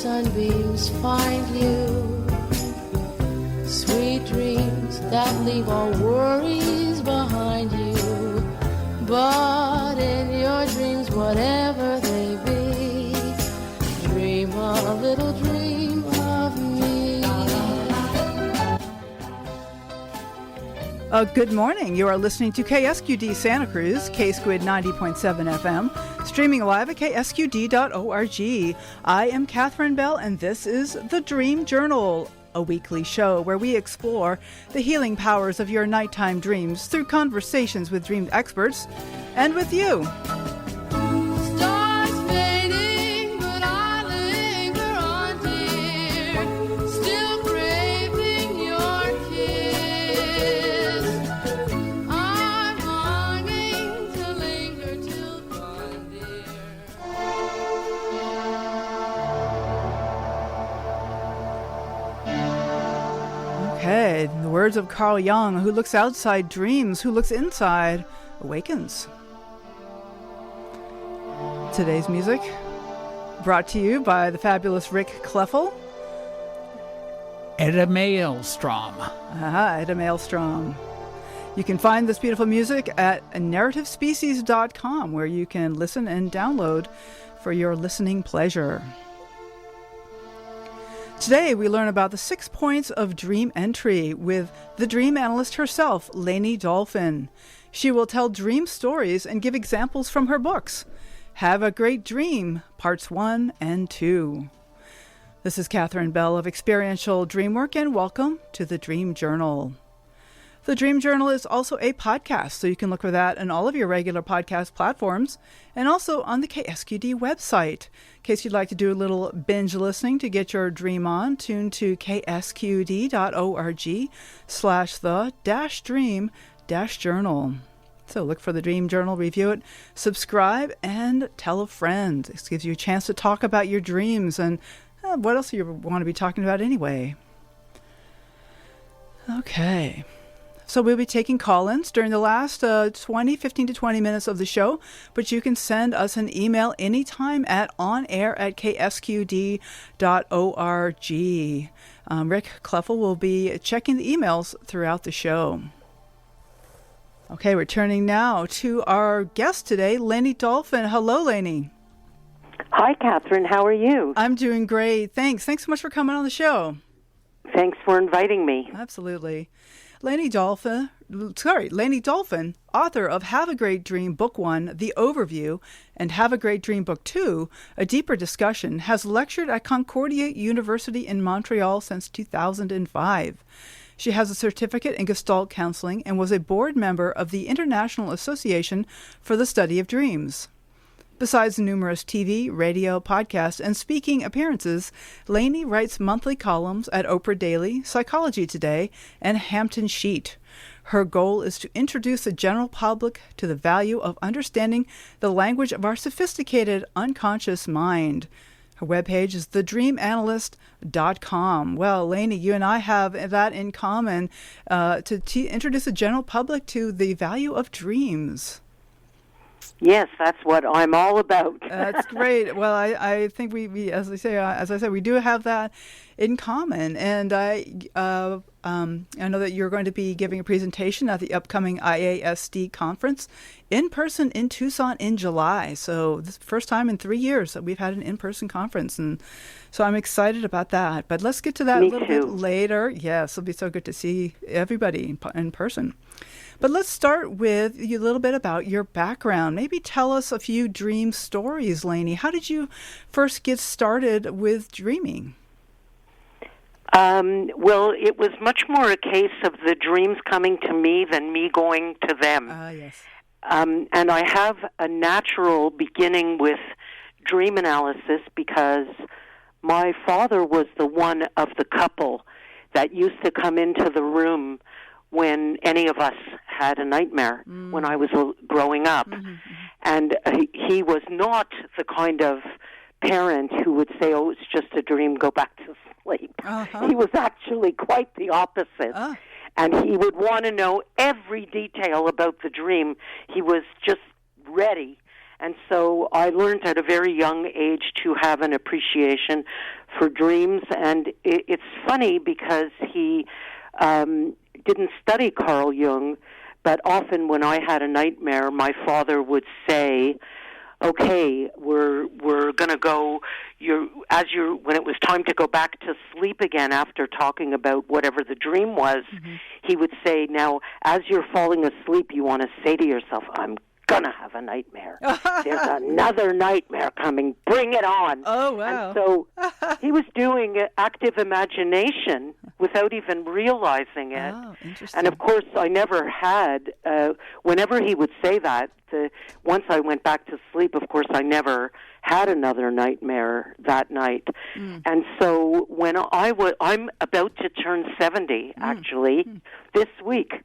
sunbeams find you. Sweet dreams that leave all worries behind you. But in your dreams, whatever they be, dream a little dream of me. Good morning. You are listening to KSQD Santa Cruz, KSQD 90.7 FM, streaming live at ksqd.org. I am Katherine Bell, and this is The Dream Journal, a weekly show where we explore the healing powers of your nighttime dreams through conversations with dream experts and with you. In the words of Carl Jung, who looks outside dreams, who looks inside awakens. Today's music brought to you by the fabulous Rick Kleffel. Edda Maelstrom. Edda Maelstrom. You can find this beautiful music at narrativespecies.com, where you can listen and download for your listening pleasure. Today, we learn about the 6 points of dream entry with the dream analyst herself, Layne Dalfen. She will tell dream stories and give examples from her books. Have a Great Dream, Parts 1 and 2. This is Katherine Bell of Experiential Dreamwork, and welcome to the Dream Journal. The Dream Journal is also a podcast, so you can look for that on all of your regular podcast platforms and also on the KSQD website. In case you'd like to do a little binge listening to get your dream on, tune to ksqd.org/the-dream-journal. So look for the Dream Journal, review it, subscribe, and tell a friend. This gives you a chance to talk about your dreams and what else you want to be talking about anyway. Okay. So we'll be taking call-ins during the last 15 to 20 minutes of the show, but you can send us an email anytime at onair@ksqd.org. Rick Kleffel will be checking the emails throughout the show. Okay, we're turning now to our guest today, Layne Dalfen. Hello, Layne. Hi, Katherine. How are you? I'm doing great. Thanks. Thanks so much for coming on the show. Thanks for inviting me. Absolutely. Layne Dalfen, author of Have a Great Dream Book 1, The Overview, and Have a Great Dream Book 2, A Deeper Discussion, has lectured at Concordia University in Montreal since 2005. She has a certificate in Gestalt counseling and was a board member of the International Association for the Study of Dreams. Besides numerous TV, radio, podcast, and speaking appearances, Layne writes monthly columns at Oprah Daily, Psychology Today, and Hampton Sheet. Her goal is to introduce the general public to the value of understanding the language of our sophisticated unconscious mind. Her webpage is thedreamanalyst.com. Well, Layne, you and I have that in common, to introduce the general public to the value of dreams. Yes, that's what I'm all about. That's great. Well, I think we as I said, we do have that in common. And I know that you're going to be giving a presentation at the upcoming IASD conference in person in Tucson in July. So this is the first time in 3 years that we've had an in-person conference, and so I'm excited about that. But let's get to that a little bit later. Yes, it'll be so good to see everybody in person. But let's start with a little bit about your background. Maybe tell us a few dream stories, Layne. How did you first get started with dreaming? Well, it was much more a case of the dreams coming to me than me going to them. Yes. And I have a natural beginning with dream analysis because my father was the one of the couple that used to come into the room when any of us had a nightmare when I was growing up. Mm-hmm. And he was not the kind of parent who would say, oh, it's just a dream, go back to sleep. Uh-huh. He was actually quite the opposite. And he would want to know every detail about the dream. He was just ready. And so I learned at a very young age to have an appreciation for dreams. And it's funny because he didn't study Carl Jung, but often when I had a nightmare, my father would say, okay, we're going to go, when it was time to go back to sleep again after talking about whatever the dream was, he would say, now, as you're falling asleep, you want to say to yourself, I'm going to have a nightmare. There's another nightmare coming. Bring it on. Oh, wow. And so he was doing active imagination without even realizing it. Oh, interesting. And of course, I never had, whenever he would say that, once I went back to sleep, of course, I never had another nightmare that night. And so when I'm about to turn 70, actually, this week.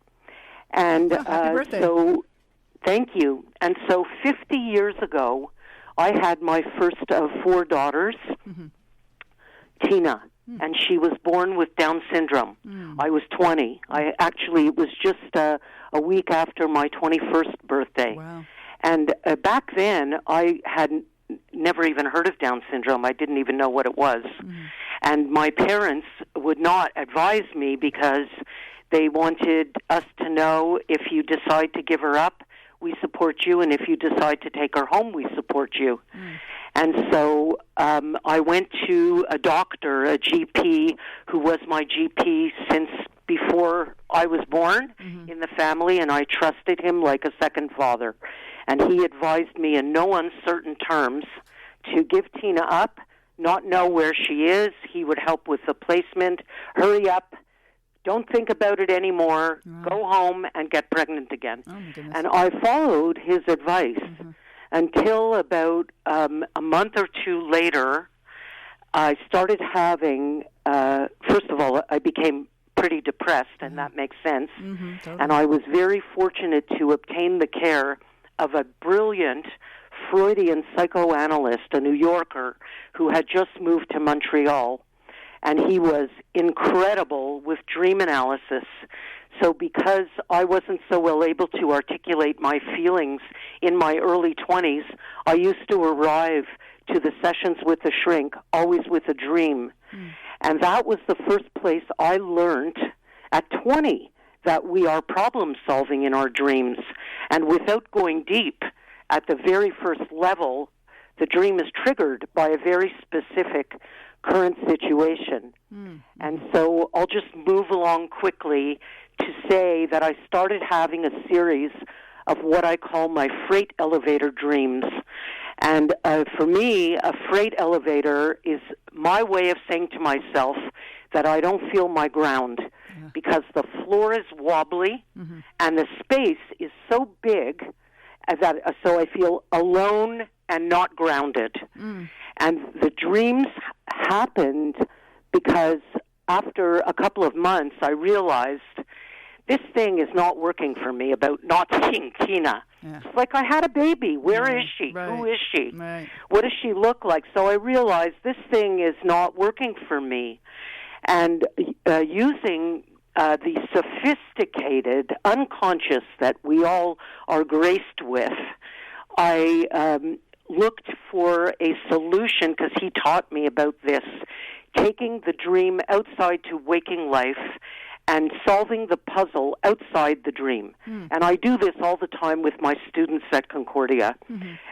And happy birthday. so, thank you. And so 50 years ago, I had my first of 4 daughters, Tina. And she was born with Down syndrome. I was 20. It was just a week after my 21st birthday. Wow. And back then, I had never even heard of Down syndrome. I didn't even know what it was. And my parents would not advise me because they wanted us to know, if you decide to give her up, we support you, and if you decide to take her home, we support you. And so I went to a doctor, a GP, who was my GP since before I was born in the family, and I trusted him like a second father. And he advised me in no uncertain terms to give Tina up, not know where she is. He would help with the placement. Hurry up. Don't think about it anymore. Go home and get pregnant again. Oh, my goodness. And I followed his advice until about a month or 2 later, I started having, first of all, I became pretty depressed, and that makes sense. Totally. And I was very fortunate to obtain the care of a brilliant Freudian psychoanalyst, a New Yorker, who had just moved to Montreal. And he was incredible with dream analysis. So because I wasn't so well able to articulate my feelings in my early 20s, I used to arrive to the sessions with the shrink, always with a dream. And that was the first place I learned at 20 that we are problem solving in our dreams. And without going deep, at the very first level, the dream is triggered by a very specific current situation. And so I'll just move along quickly to say that I started having a series of what I call my freight elevator dreams. And for me, a freight elevator is my way of saying to myself that I don't feel my ground because the floor is wobbly and the space is so big that so I feel alone and not grounded. And the dreams happened because after a couple of months, I realized this thing is not working for me about not seeing Tina. It's like I had a baby. Where is she? Who is she? What does she look like? So I realized this thing is not working for me. And using the sophisticated unconscious that we all are graced with, I looked for a solution because he taught me about this, taking the dream outside to waking life and solving the puzzle outside the dream. And I do this all the time with my students at Concordia,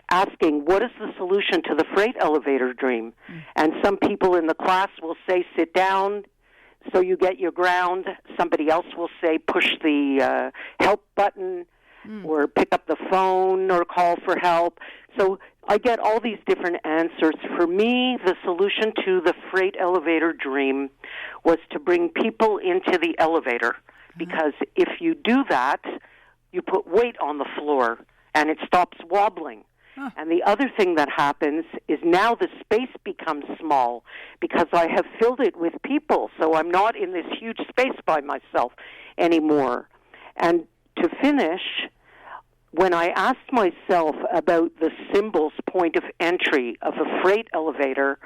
asking, what is the solution to the freight elevator dream? And some people in the class will say, sit down, so you get your ground. Somebody else will say, push the help button, or pick up the phone, or call for help. So I get all these different answers. For me, the solution to the freight elevator dream was to bring people into the elevator, because if you do that, you put weight on the floor, and it stops wobbling. And the other thing that happens is now the space becomes small because I have filled it with people, so I'm not in this huge space by myself anymore. And to finish, when I asked myself about the symbol's point of entry of a freight elevator,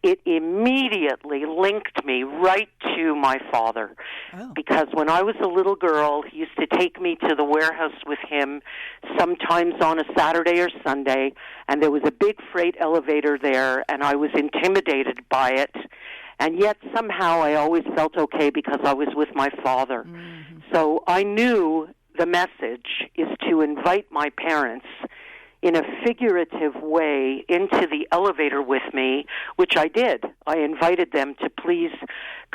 it immediately linked me right to my father. Oh. Because when I was a little girl, he used to take me to the warehouse with him, sometimes on a Saturday or Sunday, and there was a big freight elevator there, and I was intimidated by it. And yet somehow I always felt okay because I was with my father. Mm-hmm. So I knew the message is to invite my parents in a figurative way into the elevator with me, which I did. I invited them to please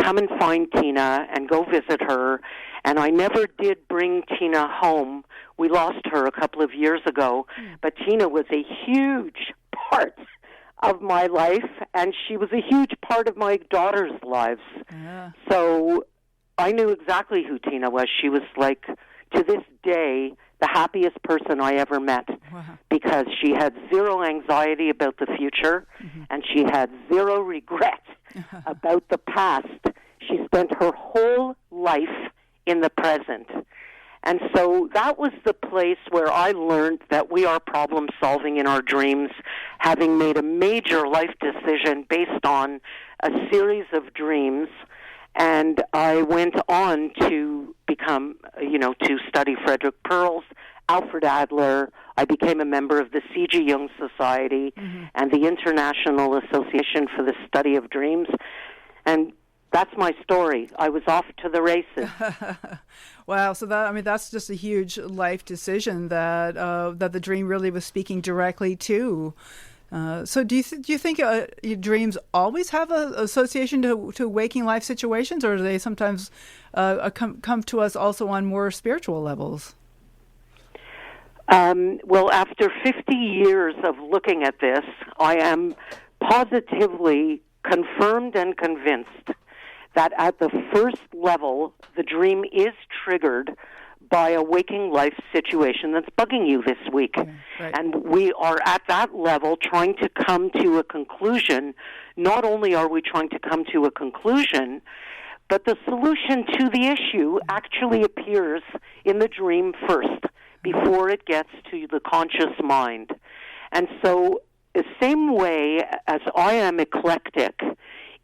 come and find Tina and go visit her. And I never did bring Tina home. We lost her a couple of years ago. But Tina was a huge part of my life, and she was a huge part of my daughter's lives. Yeah. So I knew exactly who Tina was. She was like, to this day, the happiest person I ever met. Wow. Because she had zero anxiety about the future, and she had zero regret about the past. She spent her whole life in the present. And so that was the place where I learned that we are problem-solving in our dreams, having made a major life decision based on a series of dreams. And I went on to become, to study Frederick Perls, Alfred Adler. I became a member of the C.G. Jung Society and the International Association for the Study of Dreams. And that's my story. I was off to the races. Wow. So that's just a huge life decision that the dream really was speaking directly to. So do you think your dreams always have an association to waking life situations, or do they sometimes come to us also on more spiritual levels? Well, after 50 years of looking at this, I am positively confirmed and convinced that at the first level, the dream is triggered by a waking life situation that's bugging you this week. Yeah, right. And we are at that level trying to come to a conclusion. Not only are we trying to come to a conclusion, but the solution to the issue actually appears in the dream first, before it gets to the conscious mind. And so, the same way as I am eclectic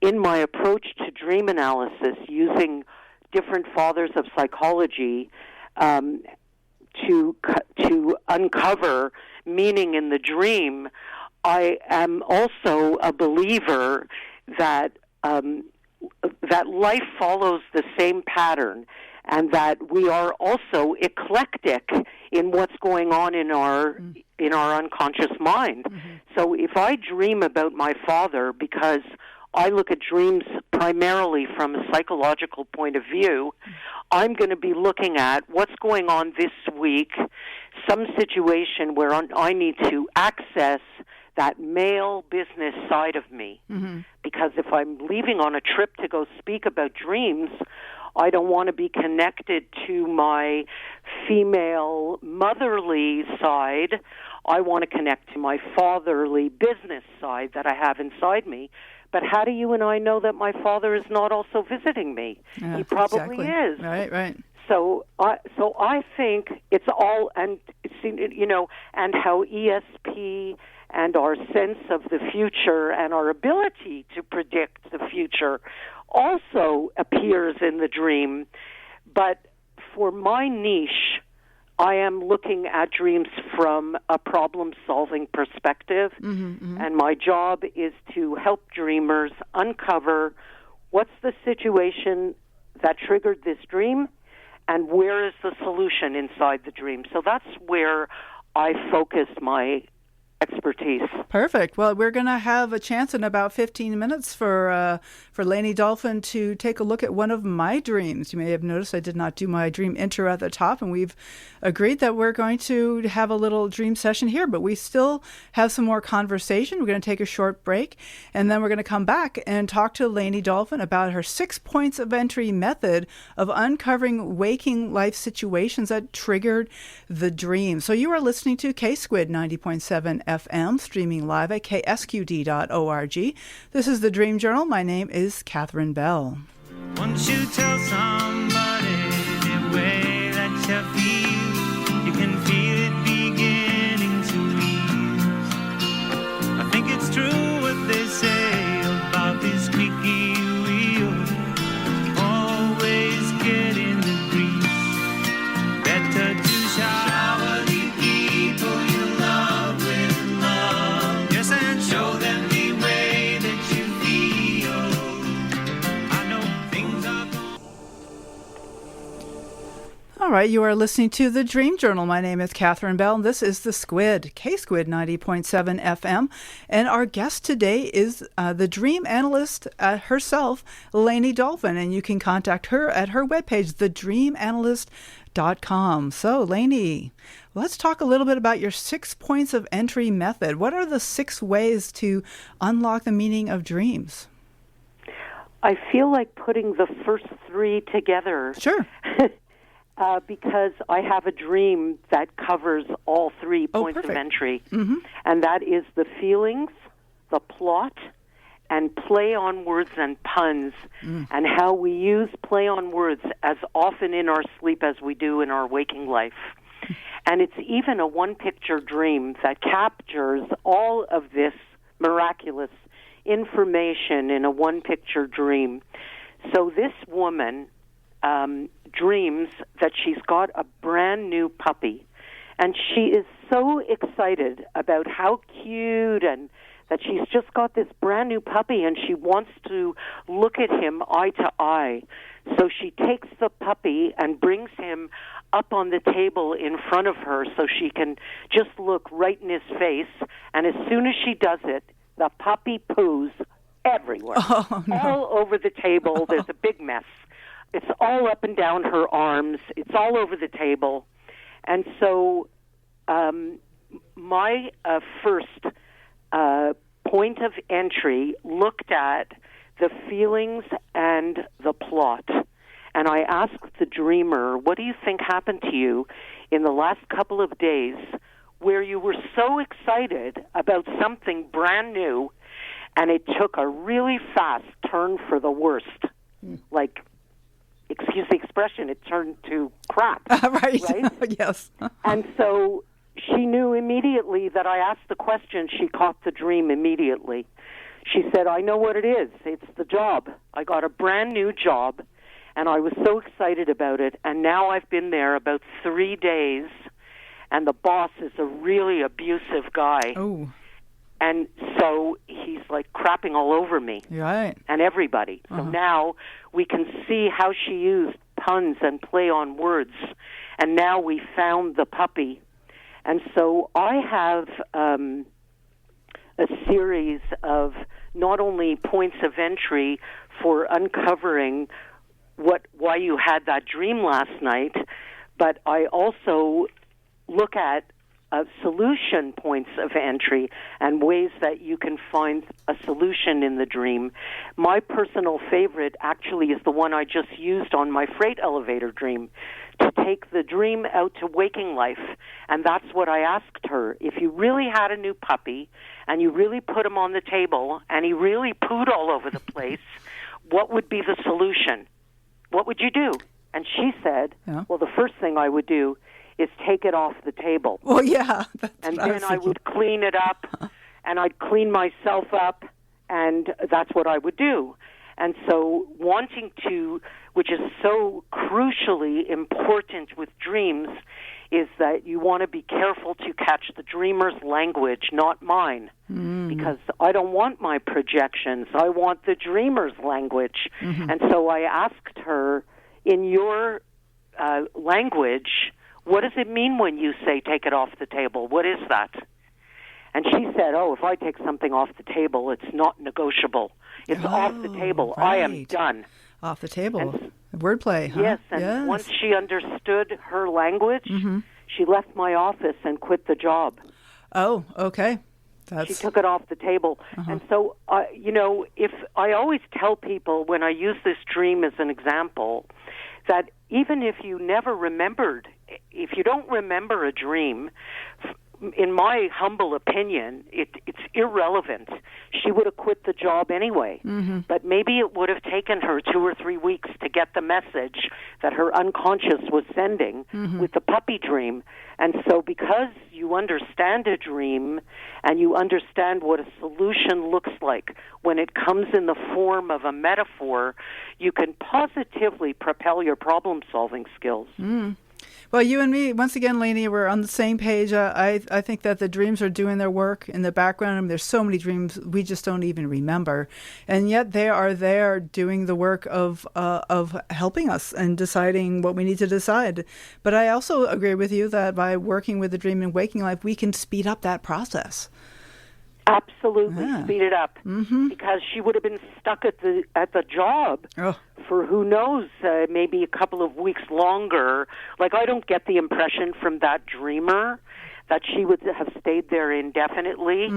in my approach to dream analysis, using different fathers of psychology to uncover meaning in the dream, I am also a believer that that life follows the same pattern, and that we are also eclectic in what's going on in our unconscious mind. So if I dream about my father, because I look at dreams primarily from a psychological point of view, I'm going to be looking at what's going on this week, some situation where I need to access that male business side of me. Because if I'm leaving on a trip to go speak about dreams, I don't want to be connected to my female motherly side. I want to connect to my fatherly business side that I have inside me. But how do you and I know that my father is not also visiting me? Yeah, he probably is. Right. So I think it's all, and and how ESP and our sense of the future and our ability to predict the future also appears in the dream. But for my niche, I am looking at dreams from a problem-solving perspective, and my job is to help dreamers uncover what's the situation that triggered this dream and where is the solution inside the dream. So that's where I focus my expertise. Perfect. Well, we're going to have a chance in about 15 minutes for Layne Dalfen to take a look at one of my dreams. You may have noticed I did not do my dream intro at the top, and we've agreed that we're going to have a little dream session here, but we still have some more conversation. We're going to take a short break, and then we're going to come back and talk to Layne Dalfen about her 6 points of entry method of uncovering waking life situations that triggered the dream. So you are listening to K-Squid 90.7 FM, streaming live at ksqd.org. This is the Dream Journal. My name is Katherine Bell. Once you tell somebody the way that you feel, you can feel it beginning to ease. I think it's true what they say about right, you are listening to The Dream Journal. My name is Katherine Bell, and this is The Squid, K-Squid 90.7 FM. And our guest today is the dream analyst herself, Layne Dalfen, and you can contact her at her webpage, thedreamanalyst.com. So, Layne, let's talk a little bit about your 6 points of entry method. What are the 6 ways to unlock the meaning of dreams? I feel like putting the first 3 together. Sure. Because I have a dream that covers all 3 points of entry. Mm-hmm. And that is the feelings, the plot, and play on words and puns, and how we use play on words as often in our sleep as we do in our waking life. And it's even a one-picture dream that captures all of this miraculous information in a one-picture dream. So this woman dreams that she's got a brand new puppy, and she is so excited about how cute and that she's just got this brand new puppy, and she wants to look at him eye to eye. So she takes the puppy and brings him up on the table in front of her so she can just look right in his face, and as soon as she does it, the puppy poos everywhere, all over the table. There's a big mess. It's all up and down her arms. It's all over the table. And so my first point of entry looked at the feelings and the plot. And I asked the dreamer, what do you think happened to you in the last couple of days where you were so excited about something brand new and it took a really fast turn for the worst? Like, excuse the expression, it turned to crap. Right? Yes. And so she knew immediately that I asked the question. She caught the dream immediately. She said, I know what it is. It's the job. I got a brand new job, and I was so excited about it. And now I've been there about 3 days, and the boss is a really abusive guy. Oh. And so he's like crapping all over me. Right. And everybody. So now we can see how she used puns and play on words. And now we found the puppy. And so I have a series of not only points of entry for uncovering why you had that dream last night, but I also look at solution points of entry and ways that you can find a solution in the dream. My personal favorite actually is the one I just used on my freight elevator dream, to take the dream out to waking life. And that's what I asked her. If you really had a new puppy and you really put him on the table and he really pooed all over the place, what would be the solution? What would you do? And she said, well, the first thing I would do is take it off the table. Well, yeah. And then I would clean it up, and I'd clean myself up, and that's what I would do. And so wanting to, which is so crucially important with dreams, is that you want to be careful to catch the dreamer's language, not mine, because I don't want my projections. I want the dreamer's language. And so I asked her, in your language, what does it mean when you say take it off the table? What is that? And she said, if I take something off the table, it's not negotiable. It's off the table. Right. I am done. Off the table. Wordplay, huh? Yes, and once she understood her language, she left my office and quit the job. Oh, okay. She took it off the table. And so, if I always tell people when I use this dream as an example, that even if you never remembered, if you don't remember a dream, in my humble opinion, it's irrelevant. She would have quit the job anyway. But maybe it would have taken her 2 or 3 weeks to get the message that her unconscious was sending with the puppy dream. And so because you understand a dream and you understand what a solution looks like when it comes in the form of a metaphor, you can positively propel your problem-solving skills. Well, you and me, once again, Layne, we're on the same page. I think that the dreams are doing their work in the background. I mean, there's so many dreams we just don't even remember, and yet they are there doing the work of helping us and deciding what we need to decide. But I also agree with you that by working with the dream and waking life, we can speed up that process. Absolutely, speed it up, because she would have been stuck at the job for who knows, maybe a couple of weeks longer. Like, I don't get the impression from that dreamer that she would have stayed there indefinitely,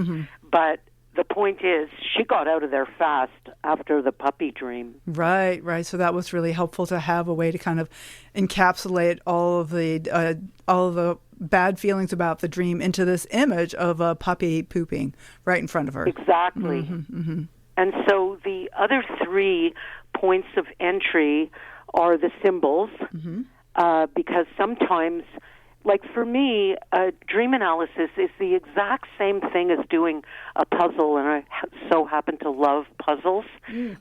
but the point is, she got out of there fast after the puppy dream. Right. So that was really helpful to have a way to kind of encapsulate all of the bad feelings about the dream into this image of a puppy pooping right in front of her. Exactly. And so the other 3 points of entry are the symbols, because sometimes, like for me, dream analysis is the exact same thing as doing a puzzle, and I so happen to love puzzles,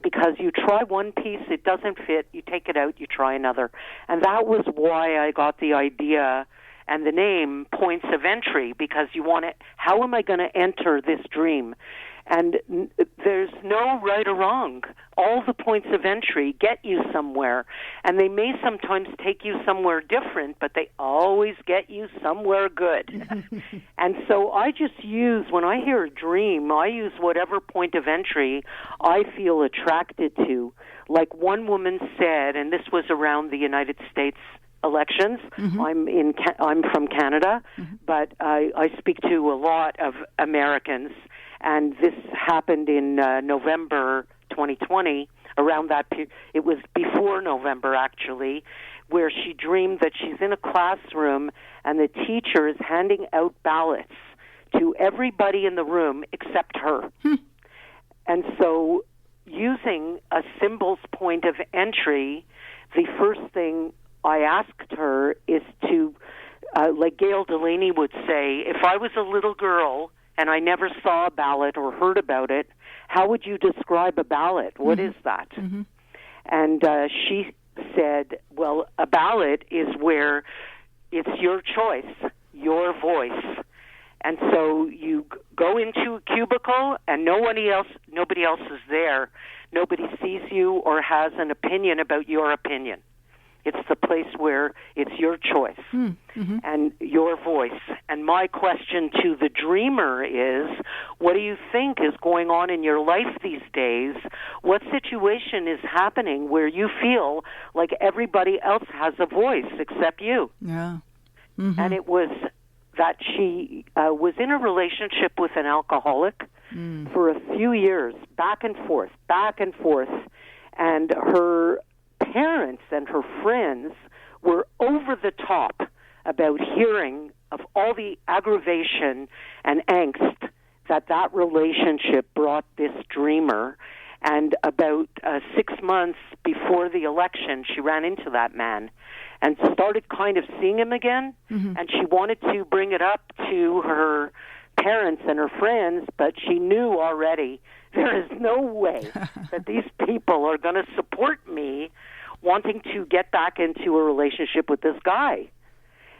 because you try one piece, it doesn't fit, you take it out, you try another. And that was why I got the idea and the name Points of Entry, because you want to, how am I going to enter this dream? And there's no right or wrong. All the points of entry get you somewhere, and they may sometimes take you somewhere different, but they always get you somewhere good. And so I just use, when I hear a dream, I use whatever point of entry I feel attracted to. Like one woman said, and this was around the United States elections. I'm from Canada, but I speak to a lot of Americans. And this happened in November 2020, around that period. It was before November, actually, where she dreamed that she's in a classroom and the teacher is handing out ballots to everybody in the room except her. And so using a symbol's point of entry, the first thing I asked her is to, like Gail Delaney would say, if I was a little girl and I never saw a ballot or heard about it, how would you describe a ballot? What is that? And she said, well, a ballot is where it's your choice, your voice. And so you go into a cubicle and nobody else is there. Nobody sees you or has an opinion about your opinion. It's the place where it's your choice and your voice. And my question to the dreamer is, what do you think is going on in your life these days? What situation is happening where you feel like everybody else has a voice except you? Yeah. And it was that she was in a relationship with an alcoholic for a few years, back and forth. And her parents and her friends were over the top about hearing of all the aggravation and angst that relationship brought this dreamer. And about 6 months before the election, she ran into that man and started kind of seeing him again. And she wanted to bring it up to her parents and her friends, but she knew already there is no way that these people are going to support me wanting to get back into a relationship with this guy.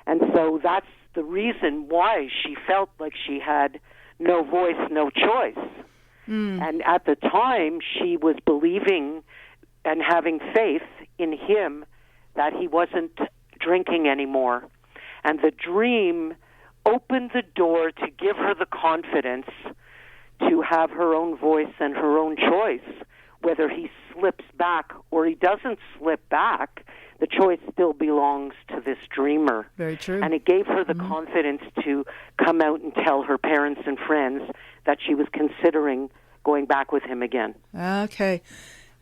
And so that's the reason why she felt like she had no voice, no choice. And at the time, she was believing and having faith in him that he wasn't drinking anymore. And the dream opened the door to give her the confidence to have her own voice and her own choice. Whether he slips back or he doesn't slip back, the choice still belongs to this dreamer. Very true. And it gave her the confidence to come out and tell her parents and friends that she was considering going back with him again. Okay.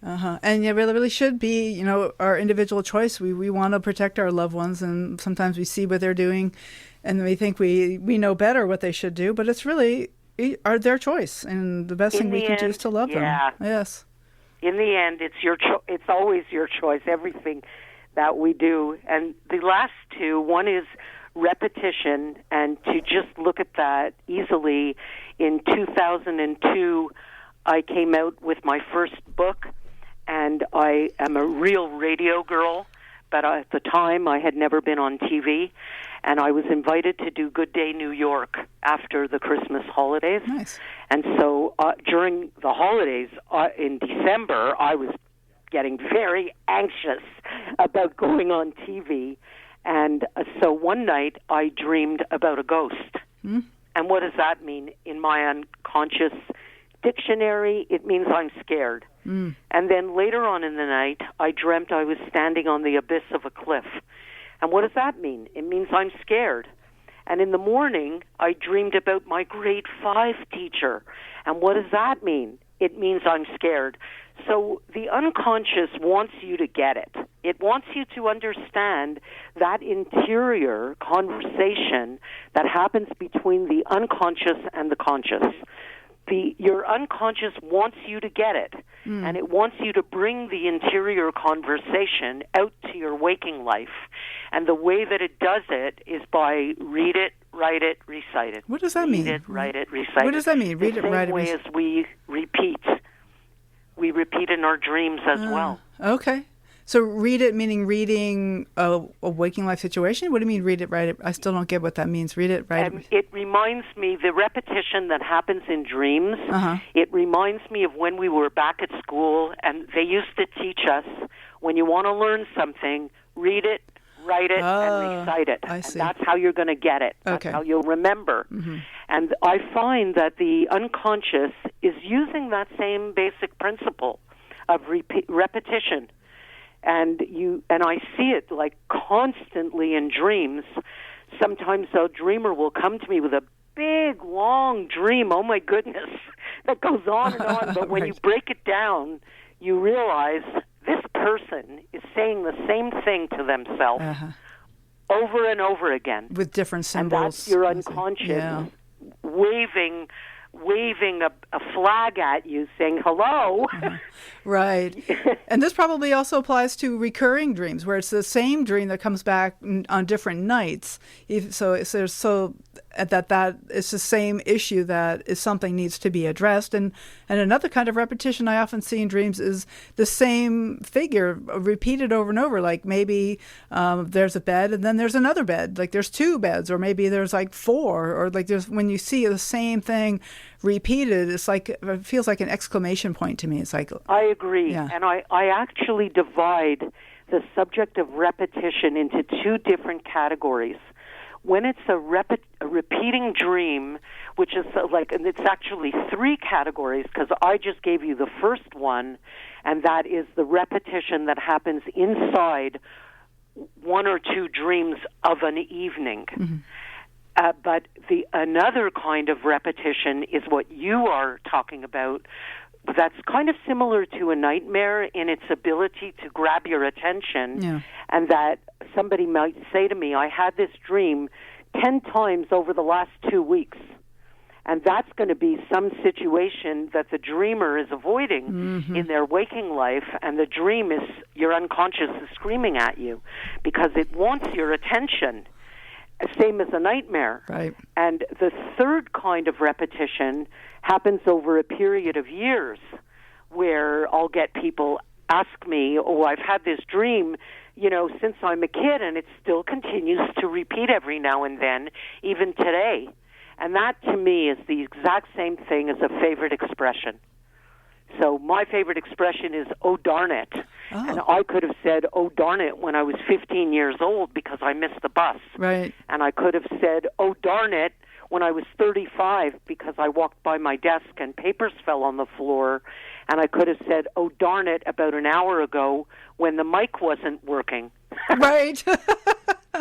And it really should be, our individual choice. We want to protect our loved ones, and sometimes we see what they're doing, and we think we know better what they should do, but it's really their choice, and the best thing we can do is to love them. Yes. In the end, it's always your choice, everything that we do. And the last two, one is repetition, and to just look at that easily. In 2002, I came out with my first book, and I am a real radio girl, but at the time I had never been on TV, and I was invited to do Good Day New York after the Christmas holidays. Nice. And so during the holidays in December, I was getting very anxious about going on TV. And so one night I dreamed about a ghost. And what does that mean? In my unconscious dictionary, it means I'm scared. And then later on in the night, I dreamt I was standing on the abyss of a cliff. And what does that mean? It means I'm scared. And in the morning, I dreamed about my grade 5 teacher. And what does that mean? It means I'm scared. So the unconscious wants you to get it. It wants you to understand that interior conversation that happens between the unconscious and the conscious. Your unconscious wants you to get it, and it wants you to bring the interior conversation out to your waking life. And the way that it does it is by read it, write it, recite it. What does that mean? Read it, write it, recite it. What does that mean? Read it, write it, recite it. The same way as we repeat. We repeat in our dreams as well. Okay. So read it, meaning reading a waking life situation? What do you mean read it, write it? I still don't get what that means. Read it, write it. It reminds me, the repetition that happens in dreams, it reminds me of when we were back at school, and they used to teach us, when you want to learn something, read it, write it, and recite it. I see. And that's how you're going to get it. That's how you'll remember. And I find that the unconscious is using that same basic principle of repetition. And I see it like constantly in dreams. Sometimes a dreamer will come to me with a big, long dream, oh my goodness, that goes on and on. But when you break it down, you realize this person is saying the same thing to themselves over and over again. With different symbols. And that's your unconscious waving a flag at you saying hello. Right. And this probably also applies to recurring dreams, where it's the same dream that comes back on different nights. So it's the same issue that is something needs to be addressed. And another kind of repetition I often see in dreams is the same figure repeated over and over. Like maybe there's a bed and then there's another bed. Like there's 2 beds, or maybe there's like 4, or like there's, when you see the same thing repeated, it feels like an exclamation point to me. It's like, I agree. And I actually divide the subject of repetition into 2 different categories. When it's a repeating dream, which is and it's actually 3 categories, because I just gave you the first one, and that is the repetition that happens inside 1 or 2 dreams of an evening. But another kind of repetition is what you are talking about. That's kind of similar to a nightmare in its ability to grab your attention, and that somebody might say to me, I had this dream 10 times over the last 2 weeks. And that's going to be some situation that the dreamer is avoiding in their waking life, and the dream is, your unconscious is screaming at you because it wants your attention, same as a nightmare. Right. And the third kind of repetition happens over a period of years, where I'll get people ask me, I've had this dream, since I'm a kid, and it still continues to repeat every now and then, even today. And that, to me, is the exact same thing as a favorite expression. So my favorite expression is, oh, darn it. Oh. And I could have said, oh, darn it, when I was 15 years old because I missed the bus. Right. And I could have said, oh, darn it, when I was 35 because I walked by my desk and papers fell on the floor. And I could have said, oh, darn it, about an hour ago when the mic wasn't working. Right.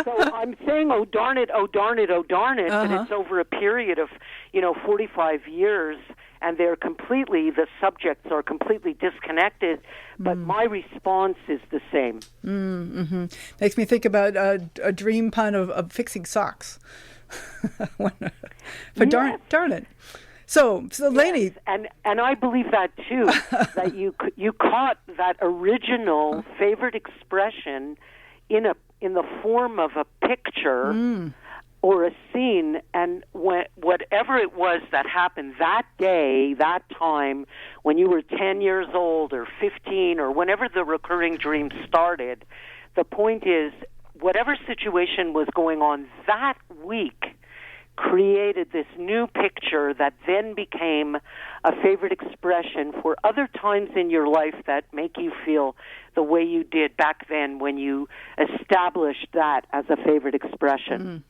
So I'm saying, oh, darn it, oh, darn it, oh, darn it, but it's over a period of, 45 years, and the subjects are completely disconnected, but my response is the same. Makes me think about a dream pun of fixing socks. Darn it. So Layne, and I believe that too. That you caught that original favorite expression in the form of a picture or a scene, and whatever it was that happened that day, that time, when you were 10 years old or 15 or whenever the recurring dream started, the point is, whatever situation was going on that week created this new picture that then became a favorite expression for other times in your life that make you feel the way you did back then when you established that as a favorite expression.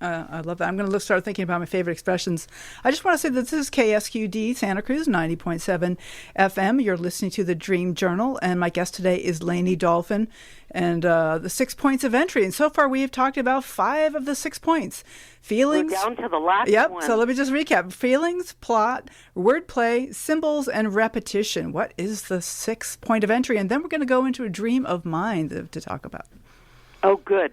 I love that. I'm going to start thinking about my favorite expressions. I just want to say that this is KSQD Santa Cruz 90.7 FM. You're listening to the Dream Journal, and my guest today is Layne Dalfen, and the 6 points of entry. And so far we have talked about 5 of the 6 points. Feelings. We're down to the last one. So let me just recap. Feelings, plot, wordplay, symbols, and repetition. What is the 6th point of entry? And then we're going to go into a dream of mind to talk about. Oh, good.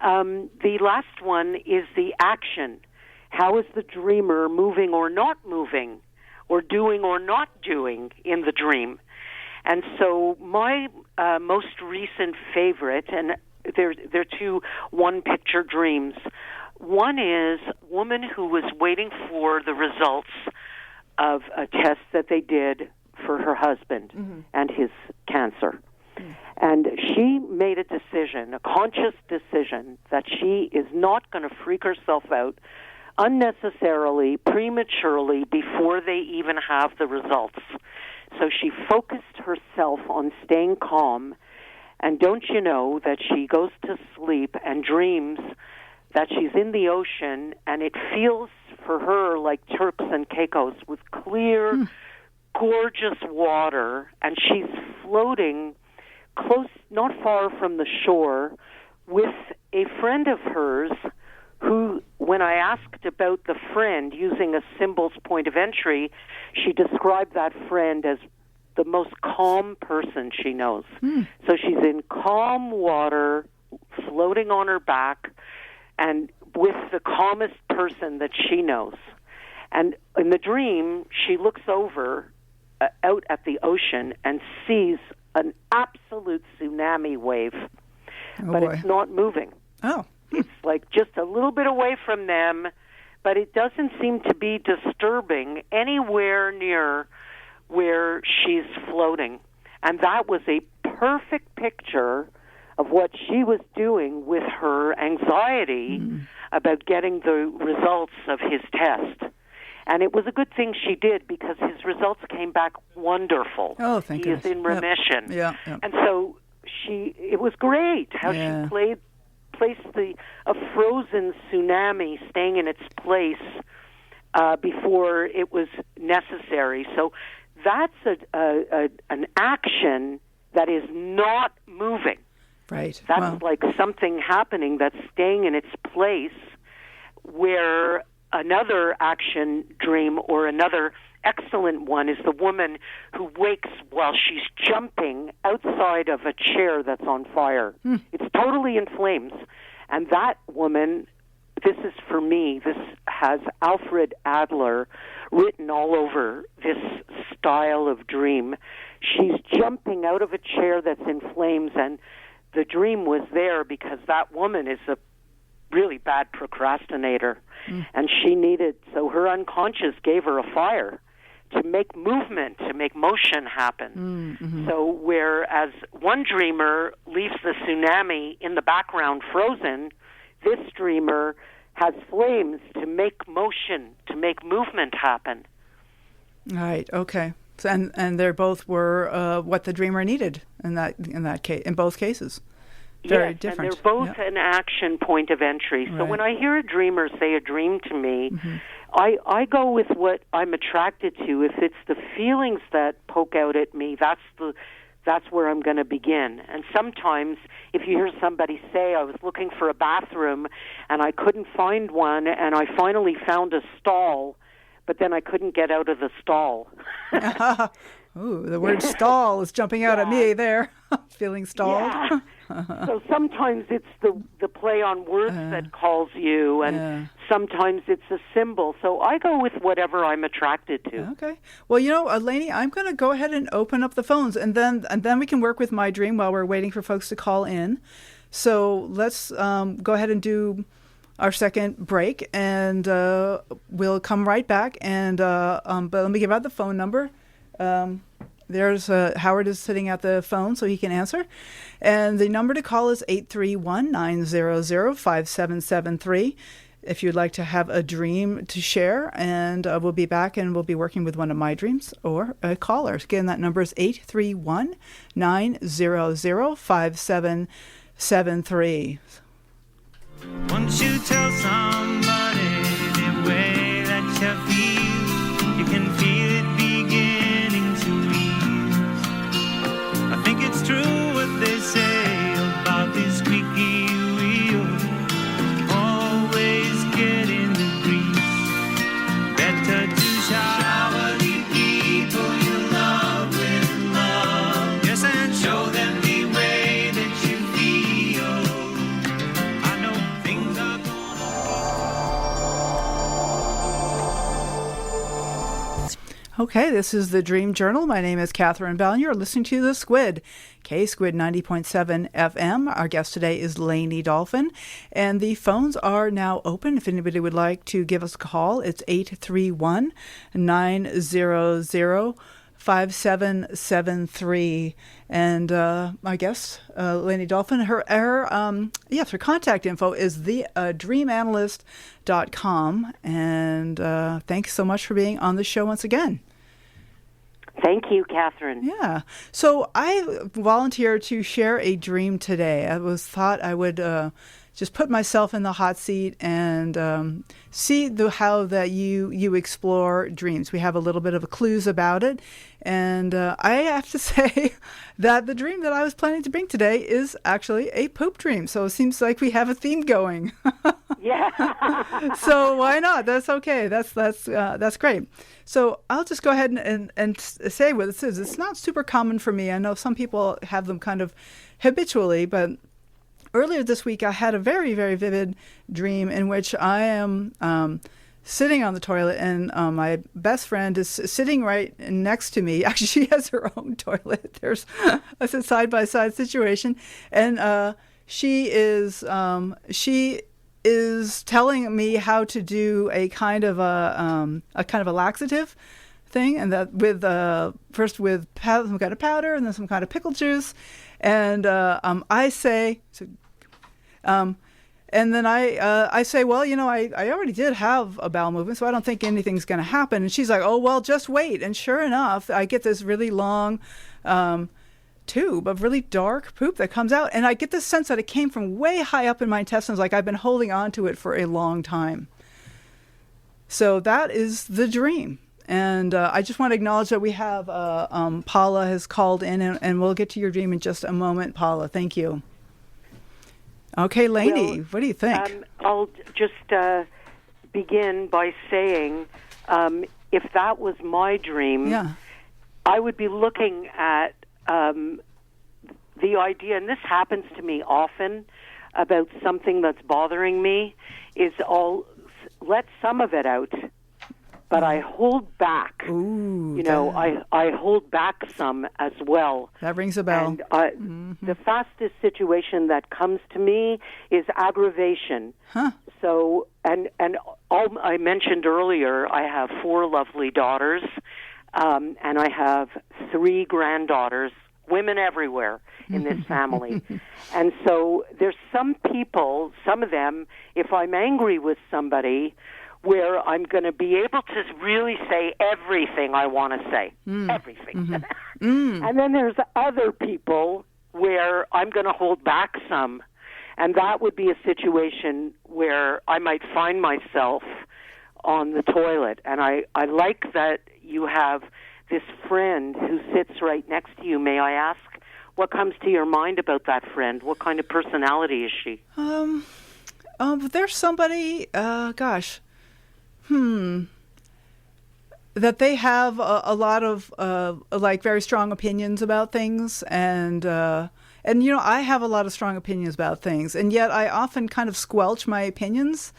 The last one is the action. How is the dreamer moving or not moving, or doing or not doing in the dream? And so my most recent favorite, and they're 2 one-picture dreams. One is a woman who was waiting for the results of a test that they did for her husband and his cancer. And she made a decision, a conscious decision, that she is not going to freak herself out unnecessarily, prematurely, before they even have the results. So she focused herself on staying calm, and don't you know that she goes to sleep and dreams that she's in the ocean, and it feels for her like Turks and Caicos with clear, gorgeous water, and she's floating close, not far from the shore, with a friend of hers who, when I asked about the friend using a symbol's point of entry, she described that friend as the most calm person she knows. So she's in calm water, floating on her back, and with the calmest person that she knows. And in the dream, she looks over out at the ocean and sees an absolute tsunami wave, but it's not moving. It's like just a little bit away from them, but it doesn't seem to be disturbing anywhere near where she's floating. And that was a perfect picture of what she was doing with her anxiety about getting the results of his test. And it was a good thing she did, because his results came back wonderful. Oh, thank you. He is in remission. Yep. And so it was great how she placed a frozen tsunami staying in its place before it was necessary. So that's an action that is not moving. Right. That's like something happening that's staying in its place, where another action dream, or another excellent one, is the woman who wakes while she's jumping outside of a chair that's on fire. It's totally in flames. And that woman, this is for me, this has Alfred Adler written all over this style of dream. She's jumping out of a chair that's in flames, and the dream was there because that woman is a really bad procrastinator, and she needed, so her unconscious gave her a fire to make movement, to make motion happen. So whereas one dreamer leaves the tsunami in the background frozen, this dreamer has flames to make motion, to make movement happen. Right. Okay. So, and they both were what the dreamer needed in that case, in both cases. Very different. And they're both an action point of entry. So when I hear a dreamer say a dream to me, I go with what I'm attracted to. If it's the feelings that poke out at me, that's where I'm going to begin. And sometimes if you hear somebody say, I was looking for a bathroom and I couldn't find one, and I finally found a stall, but then I couldn't get out of the stall. Ooh, the word stall is jumping out at me there. Feeling stalled. Yeah. So sometimes it's the play on words that calls you, and sometimes it's a symbol. So I go with whatever I'm attracted to. Okay. Well, Layne, I'm going to go ahead and open up the phones, and then we can work with my dream while we're waiting for folks to call in. So let's go ahead and do our second break, and we'll come right back. And but let me give out the phone number. there's Howard is sitting at the phone, so he can answer. And the number to call is 831-900-5773 if you'd like to have a dream to share. And we'll be back, and we'll be working with one of my dreams or a caller. Again, that number is 831-900-5773. Once you tell somebody the way that you feel, you can feel it beginning to ease. I think it's true what they say about these squeaky wheels, always get in the grease. Better to shower the people you love with love, yes, and show them the way that you feel. I know things are going on. Okay, this is the Dream Journal. My name is Katherine Bell, and you're listening to The Squid, K-Squid 90.7 FM. Our guest today is Layne Dalfen, and the phones are now open. If anybody would like to give us a call, it's 831-900-5773. And I guess Layne Dalfen, her contact info is the dreamanalyst.com. And thanks so much for being on the show once again. Thank you, Catherine. Yeah. So I volunteered to share a dream today. I thought I would just put myself in the hot seat and see how that you explore dreams. We have a little bit of clues about it. And I have to say that the dream that I was planning to bring today is actually a poop dream. So it seems like we have a theme going. Yeah. So why not? That's okay. That's great. So I'll just go ahead and say what this is. It's not super common for me. I know some people have them kind of habitually, but earlier this week I had a very, very vivid dream in which I am sitting on the toilet, and my best friend is sitting right next to me. Actually, she has her own toilet. There's a side-by-side situation, and she is telling me how to do a kind of a laxative thing, and that with first with some kind of powder and then some kind of pickle juice, and I say so. And then I say, well, I already did have a bowel movement, so I don't think anything's going to happen. And she's like, oh, well, just wait. And sure enough, I get this really long tube of really dark poop that comes out. And I get this sense that it came from way high up in my intestines, like I've been holding on to it for a long time. So that is the dream. And I just want to acknowledge that we have Paula has called in, and we'll get to your dream in just a moment. Paula, thank you. Okay, Layne, what do you think? I'll just begin by saying, if that was my dream, I would be looking at the idea, and this happens to me often, about something that's bothering me, is I'll let some of it out, but I hold back. Ooh, I hold back some as well. That rings a bell. And the fastest situation that comes to me is aggravation. Huh. So, and I mentioned earlier, I have 4 lovely daughters, and I have 3 granddaughters, women everywhere in this family. And so there's some people, some of them, if I'm angry with somebody, where I'm going to be able to really say everything I want to say. Everything. And then there's other people where I'm going to hold back some. And that would be a situation where I might find myself on the toilet. And I like that you have this friend who sits right next to you. May I ask what comes to your mind about that friend? What kind of personality is she? There's somebody, that they have a lot of like very strong opinions about things, and I have a lot of strong opinions about things, and yet I often kind of squelch my opinions,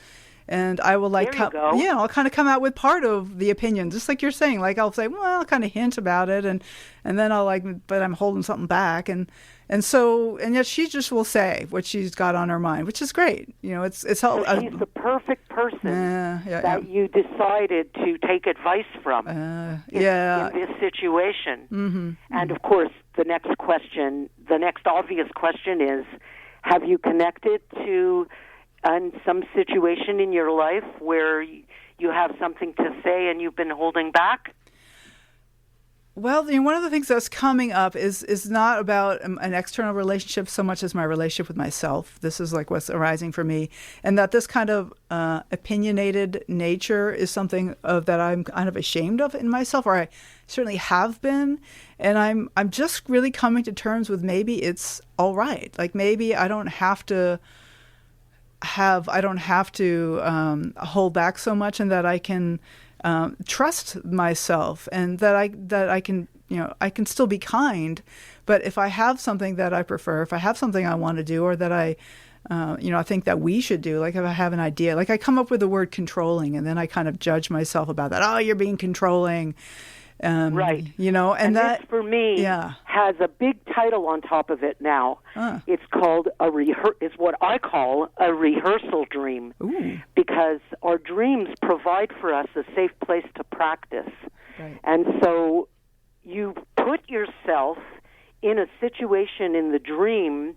And I will There you go. I'll kind of come out with part of the opinion, just like you're saying. Like I'll say, well, I'll kind of hint about it, and then I'll but I'm holding something back, and yet she just will say what she's got on her mind, which is great. It's so she's the perfect person you decided to take advice from in this situation. Mm-hmm. And of course, the next obvious question is, have you connected to some situation in your life where you have something to say and you've been holding back? Well, one of the things that's coming up is not about an external relationship so much as my relationship with myself. This is like what's arising for me, and that this kind of opinionated nature is something that I'm kind of ashamed of in myself, or I certainly have been, and I'm just really coming to terms with maybe it's all right. Like maybe I don't have to hold back so much, and that I can trust myself, and that I can I can still be kind. But if I have something that I prefer, if I have something I want to do, or that I think that we should do, like if I have an idea, like I come up with the word controlling, and then I kind of judge myself about that. Oh, you're being controlling. Right. And that this, for me, has a big title on top of it now. It's called it's what I call a rehearsal dream. Ooh. Because our dreams provide for us a safe place to practice. Right. And so you put yourself in a situation in the dream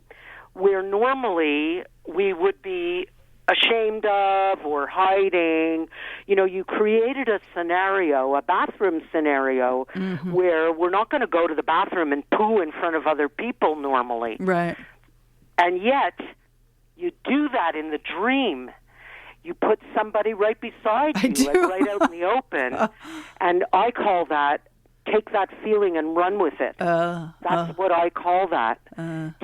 where normally we would be ashamed of or hiding. You created a scenario, a bathroom scenario, mm-hmm. where we're not going to go to the bathroom and poo in front of other people normally. Right. And yet, you do that in the dream. You put somebody right beside you, like right out in the open. And I call that, take that feeling and run with it. That's what I call that. To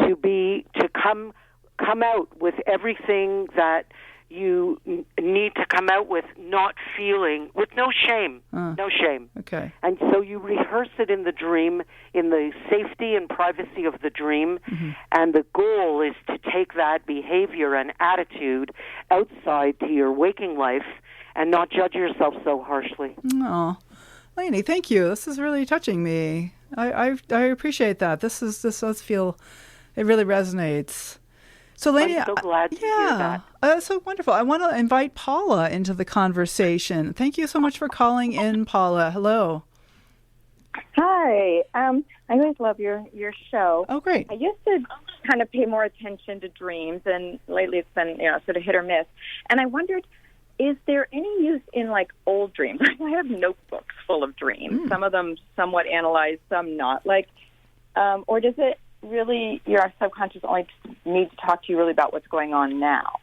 come out with everything that you need to come out with, not feeling, with no shame. No shame. Okay. And so you rehearse it in the dream, in the safety and privacy of the dream, mm-hmm. and the goal is to take that behavior and attitude outside to your waking life and not judge yourself so harshly. Oh, Layne, thank you. This is really touching me. I appreciate that. This does feel, it really resonates. So, Layne, I'm so glad to hear that. That's so wonderful. I want to invite Paula into the conversation. Thank you so much for calling in, Paula. Hello. Hi. I always love your show. Oh, great. I used to kind of pay more attention to dreams, and lately it's been sort of hit or miss. And I wondered, is there any use in like old dreams? I have notebooks full of dreams. Some of them somewhat analyzed, some not. Or does it really, your subconscious only need to talk to you really about what's going on now?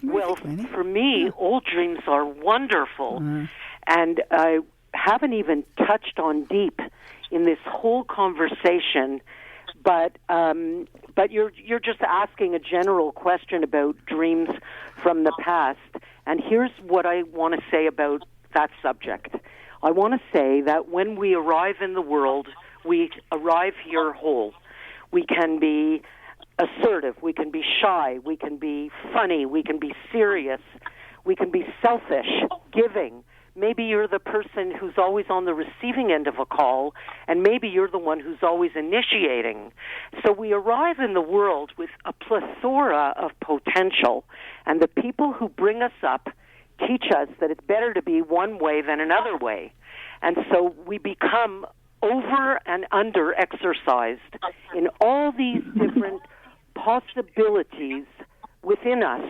Well, for me, old dreams are wonderful, and I haven't even touched on deep in this whole conversation. But you're just asking a general question about dreams from the past, and here's what I want to say about that subject. I want to say that when we arrive in the world, we arrive here whole. We can be assertive, we can be shy, we can be funny, we can be serious, we can be selfish, giving. Maybe you're the person who's always on the receiving end of a call, and maybe you're the one who's always initiating. So we arrive in the world with a plethora of potential, and the people who bring us up teach us that it's better to be one way than another way. And so we become over and under exercised in all these different possibilities within us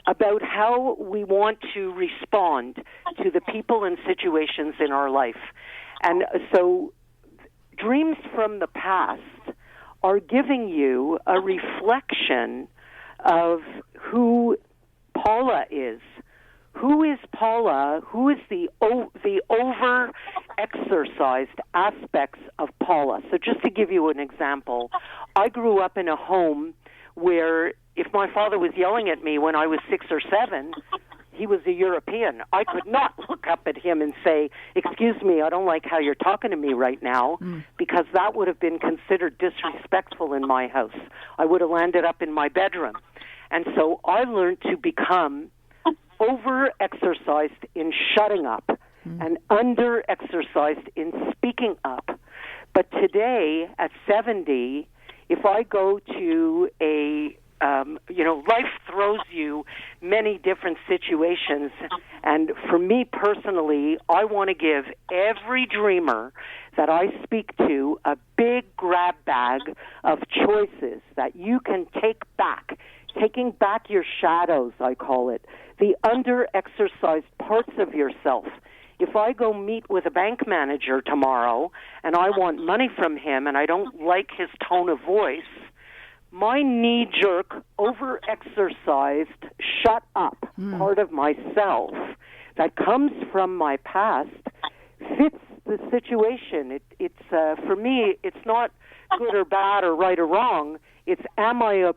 about how we want to respond to the people and situations in our life. And so dreams from the past are giving you a reflection of who Paula is. Who is Paula? Who is the over-exercised aspects of Paula? So just to give you an example, I grew up in a home where if my father was yelling at me when I was 6 or 7, he was a European. I could not look up at him and say, "Excuse me, I don't like how you're talking to me right now," because that would have been considered disrespectful in my house. I would have landed up in my bedroom. And so I learned to become over-exercised in shutting up and under-exercised in speaking up. But today, at 70, if I go to life throws you many different situations. And for me personally, I want to give every dreamer that I speak to a big grab bag of choices that you can take back. Taking back your shadows, I call it. The under-exercised parts of yourself. If I go meet with a bank manager tomorrow and I want money from him and I don't like his tone of voice, my knee-jerk, over-exercised, shut up part of myself that comes from my past fits the situation. It's for me, it's not good or bad or right or wrong. It's am I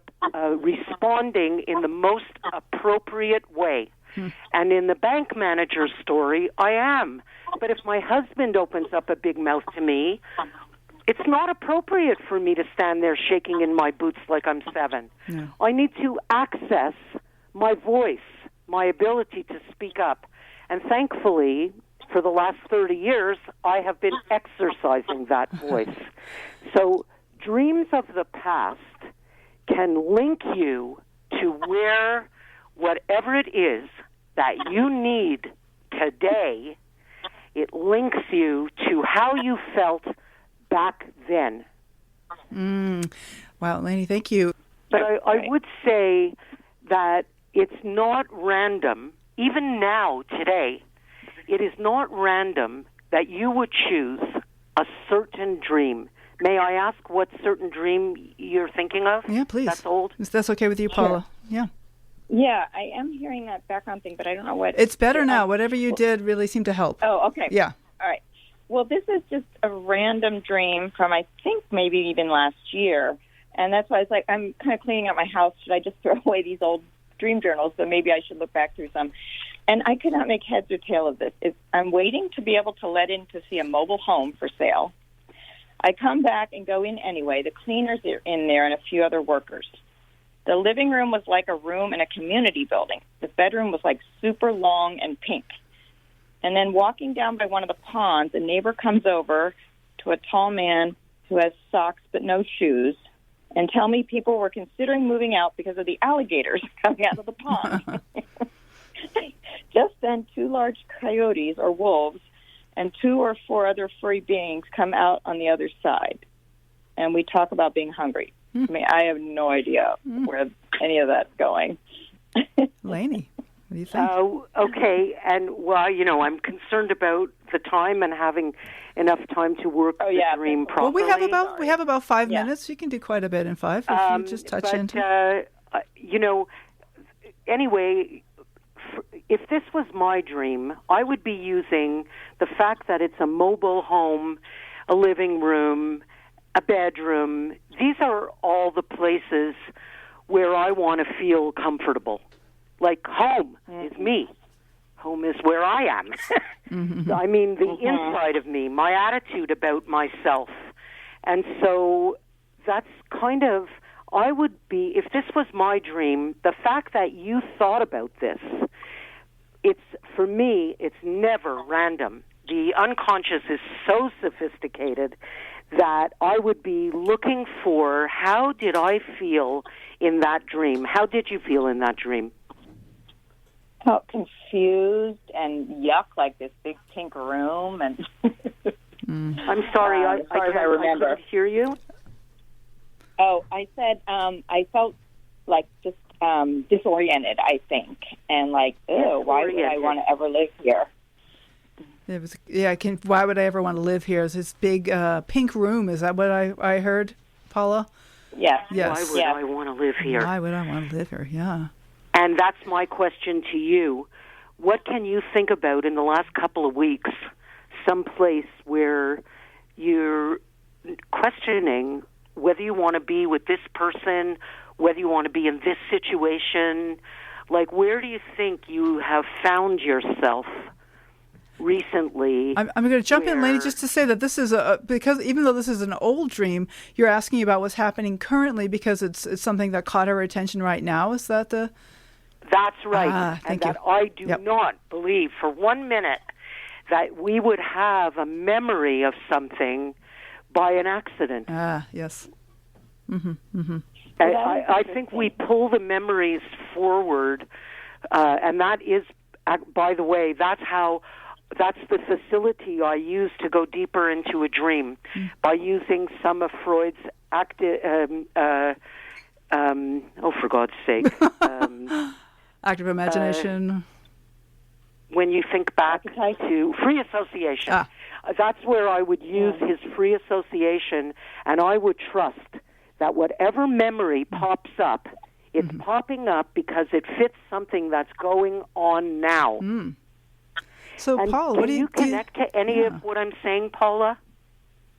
responding in the most appropriate way? And in the bank manager's story, I am. But if my husband opens up a big mouth to me, it's not appropriate for me to stand there shaking in my boots like I'm 7. Yeah. I need to access my voice, my ability to speak up. And thankfully, for the last 30 years, I have been exercising that voice. So dreams of the past can link you to where whatever it is that you need today, it links you to how you felt back then. Wow, Layne, thank you. But I would say that it's not random, even now, today, it is not random that you would choose a certain dream. May I ask what certain dream you're thinking of? Yeah, please. That's old? If that's okay with you, Paula. Sure. Yeah, I am hearing that background thing, but I don't know what... It's better now. Whatever you did really seemed to help. Oh, okay. Yeah. All right. Well, this is just a random dream from, I think, maybe even last year. And that's why I was like, I'm kind of cleaning up my house. Should I just throw away these old dream journals? So maybe I should look back through some. And I could not make heads or tail of this. I'm waiting to be able to let in to see a mobile home for sale. I come back and go in anyway. The cleaners are in there and a few other workers. The living room was like a room in a community building. The bedroom was like super long and pink. And then walking down by one of the ponds, a neighbor comes over to a tall man who has socks but no shoes and tell me people were considering moving out because of the alligators coming out of the pond. Just then, 2 large coyotes or wolves and 2 or 4 other furry beings come out on the other side. And we talk about being hungry. I mean, I have no idea where any of that's going. Layne, what do you think? Okay, and well, I'm concerned about the time and having enough time to work the dream properly. Well, we have about 5 minutes. You can do quite a bit in 5 if you just touch into. Anyway, if this was my dream, I would be using the fact that it's a mobile home, a living room, a bedroom. These are all the places where I want to feel comfortable. Like home is me. Home is where I am. I mean, the inside of me, my attitude about myself. And so that's kind of, I would be, if this was my dream, the fact that you thought about this, for me, it's never random. The unconscious is so sophisticated that I would be looking for, how did I feel in that dream? How did you feel in that dream? Felt confused and yuck, like this big pink room. And I'm sorry, I couldn't hear you. Oh, I said I felt like just disoriented, I think, and like, ew, why would I want to ever live here? It was, why would I ever want to live here? Is this big pink room? Is that what I heard, Paula? Yes. Why would I want to live here? Why would I want to live here? Yeah. And that's my question to you. What can you think about in the last couple of weeks, someplace where you're questioning whether you want to be with this person, whether you want to be in this situation? Like, where do you think you have found yourself recently? I'm going to jump in, Layne, just to say that this is because even though this is an old dream, you're asking about what's happening currently because it's something that caught our attention right now. Is that the That's right. Thank and you. that I do Yep. not believe for 1 minute that we would have a memory of something by an accident. Yes. I think we pull the memories forward, and that is, by the way, that's the facility I use to go deeper into a dream, by using some of Freud's for God's sake. Active imagination. When you think back to free association, that's where I would use his free association, and I would trust that whatever memory pops up, it's popping up because it fits something that's going on now. So, and Paula, can what do you connect to any of what I'm saying, Paula?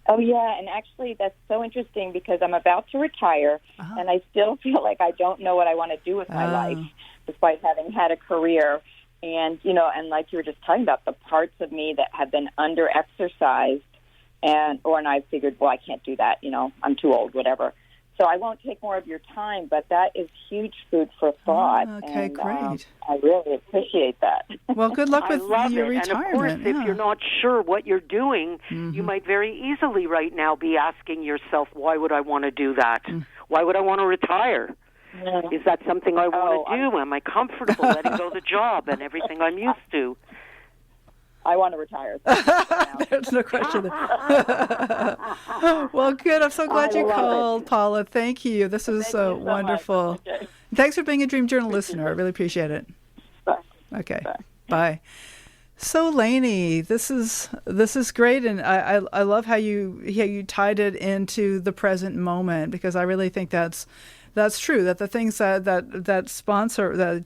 Oh, yeah, and actually that's so interesting because I'm about to retire, and I still feel like I don't know what I want to do with my life, despite having had a career. And, and like you were just talking about, the parts of me that have been under-exercised, and I figured, well, I can't do that, I'm too old, whatever. So I won't take more of your time, but that is huge food for thought. Okay, and, great. I really appreciate that. Well, good luck with your retirement. And of course, if you're not sure what you're doing, you might very easily right now be asking yourself, why would I want to do that? Why would I want to retire? Is that something I want to do? Am I comfortable letting go the job and everything I'm used to? I want to retire. There's no question. Well, good. I'm so glad you called, Paula. Thank you. This is so wonderful. Okay. Thanks for being a Dream Journal listener. I really appreciate it. Bye. Okay. Bye. So, Layne, this is great, and I love how you tied it into the present moment, because I really think that's true. That the things that sponsor they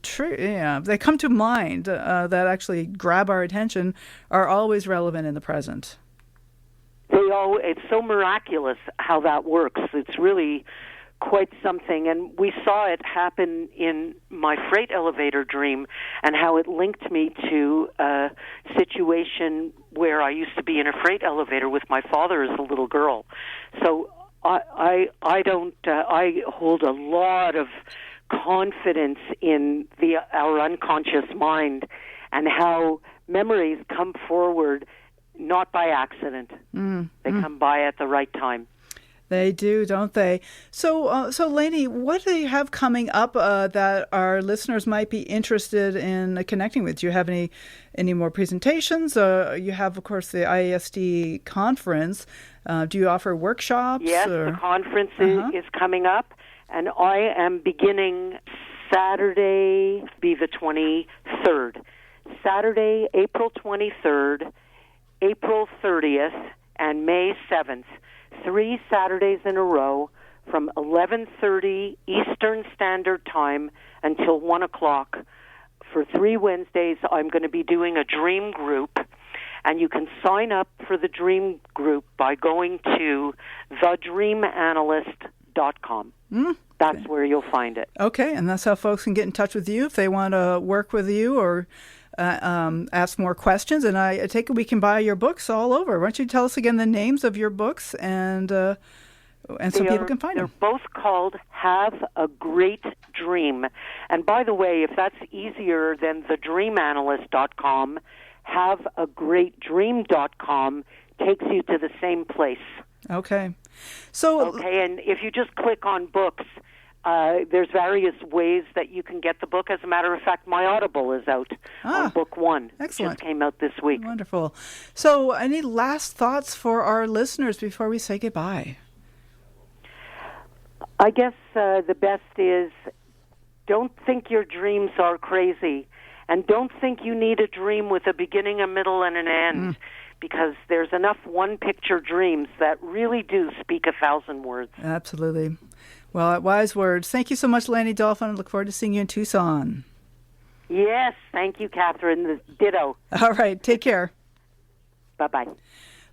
come to mind that actually grab our attention are always relevant in the present. It's so miraculous how that works. It's really quite something, and we saw it happen in my freight elevator dream, and how it linked me to a situation where I used to be in a freight elevator with my father as a little girl. So I hold a lot of confidence in our unconscious mind, and how memories come forward not by accident. They come by at the right time. They do, don't they? So Layne, what do you have coming up that our listeners might be interested in connecting with? Do you have any more presentations? You have, of course, the IASD conference. Do you offer workshops? Yes, the conference is coming up, and I am beginning Saturday, be the 23rd. Saturday, April 23rd, April 30th, and May 7th. 3 Saturdays in a row from 11:30 Eastern Standard Time until 1 o'clock. For 3 Wednesdays, I'm going to be doing a dream group, and you can sign up for the dream group by going to thedreamanalyst.com. That's where you'll find it. Okay, and that's how folks can get in touch with you if they want to work with you or ask more questions. And I take it we can buy your books all over. Why don't you tell us again the names of your books, and so people can find them. They're both called Have a Great Dream. And by the way, if that's easier than thedreamanalyst.com, haveagreatdream.com takes you to the same place. Okay. And if you just click on books, there's various ways that you can get the book. As a matter of fact, my Audible is out on book 1. Excellent. It just came out this week. Wonderful. So any last thoughts for our listeners before we say goodbye? I guess the best is, don't think your dreams are crazy, and don't think you need a dream with a beginning, a middle, and an end. Because there's enough one-picture dreams that really do speak 1,000 words. Absolutely. Well, wise words. Thank you so much, Layne Dalfen. I look forward to seeing you in Tucson. Yes, thank you, Katherine. Ditto. All right, take care. Bye-bye.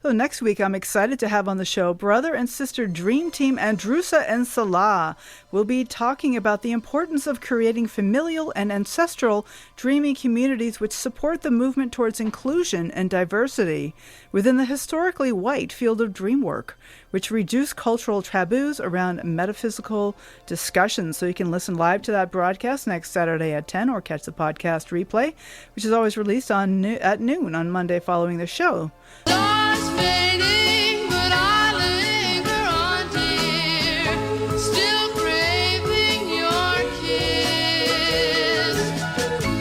So next week, I'm excited to have on the show brother and sister dream team Andrusa and Salah. We'll be talking about the importance of creating familial and ancestral dreaming communities which support the movement towards inclusion and diversity within the historically white field of dreamwork, which reduce cultural taboos around metaphysical discussions. So you can listen live to that broadcast next Saturday at 10 or catch the podcast replay, which is always released at noon on Monday following the show. Stars fading, but I linger on, dear, still craving your kiss.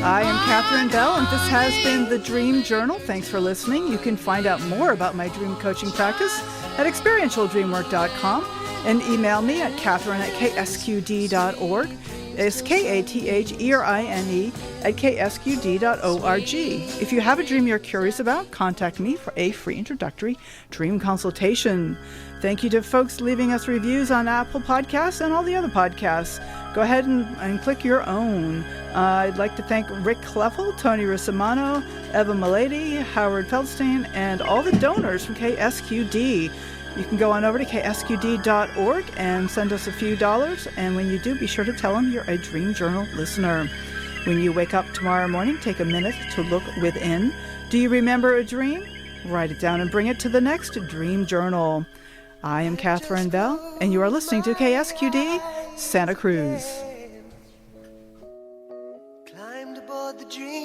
I am Katherine Bell, and this has been the Dream Journal. Thanks for listening. You can find out more about my dream coaching practice at experientialdreamwork.com and email me at katherine@ksqd.org. It's KATHERINE at ksqd.org. If you have a dream you're curious about, contact me for a free introductory dream consultation. Thank you to folks leaving us reviews on Apple Podcasts and all the other podcasts. Go ahead and click your own. I'd like to thank Rick Kleffel, Tony Russimano, Eva Milady, Howard Feldstein, and all the donors from KSQD. You can go on over to ksqd.org and send us a few dollars, and when you do, be sure to tell them you're a Dream Journal listener. When you wake up tomorrow morning, take a minute to look within. Do you remember a dream? Write it down and bring it to the next Dream Journal. I am Katherine Bell, and you are listening to KSQD Santa Cruz. Climbed aboard the dream.